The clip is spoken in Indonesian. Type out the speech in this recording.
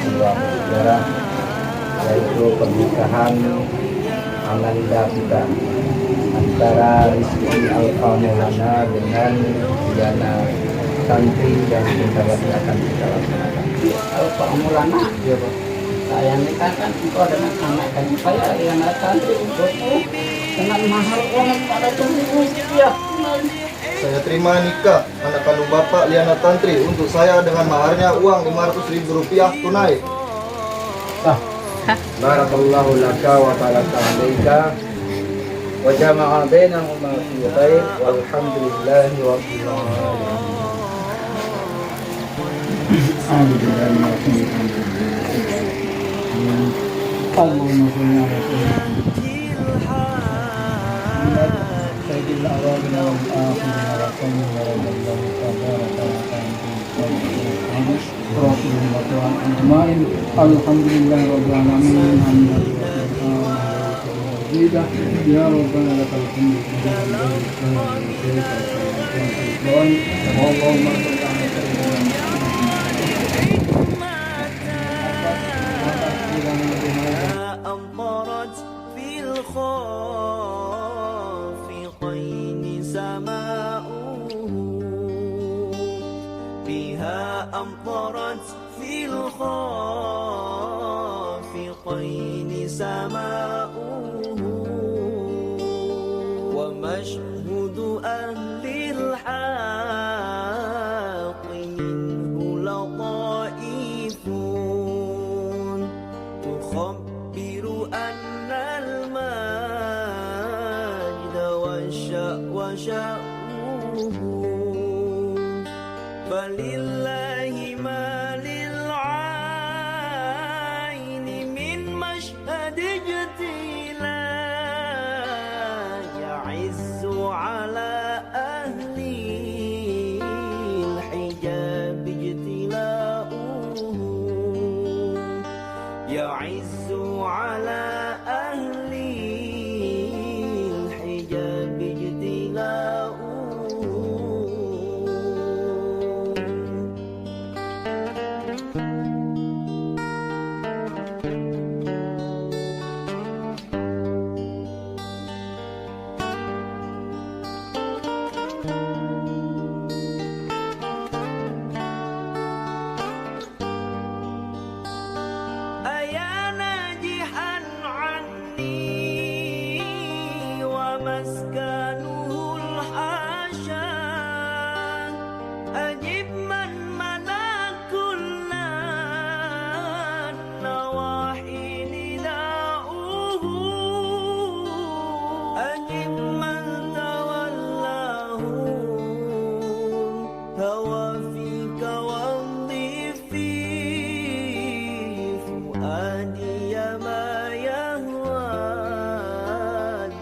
sebuah sejarah, yaitu pernikahan Ananda kita antara Rizky Alfa Maulana dengan Diana Santri yang sebentar lagi akan kita laksanakan. Alfa Maulana, Iya Pak. saya nikahkan engkau dengan anak dan saya yang santri untukmu dengan mahar uang 400.000 rupiah. Saya terima nikah anak kandung Bapak Liana Tantri untuk saya dengan maharnya uang 500.000 rupiah tunai. Barakallahu laka wa baraka alaika wa jama'a bainahuma fi khair walhamdulillahi rabbil alamin. اللهم صل على سيد الأولين والآخرين وصلى الله تبارك وتعالى رسول الله أجمعين الحمد لله رب العالمين حمدا مزيدا يا ربنا لك الحمد اللهم صل على سيدنا أمطرت في الخافقين سماؤه بها أمطرت في الخافقين سماؤه ومشهد أهل الحق منه لطائف تخبر أن المجد وشأنه فلله ما للعين من مشهد اجتلاء يعز على أهل الحجاب اجتلاؤه يعز على أهل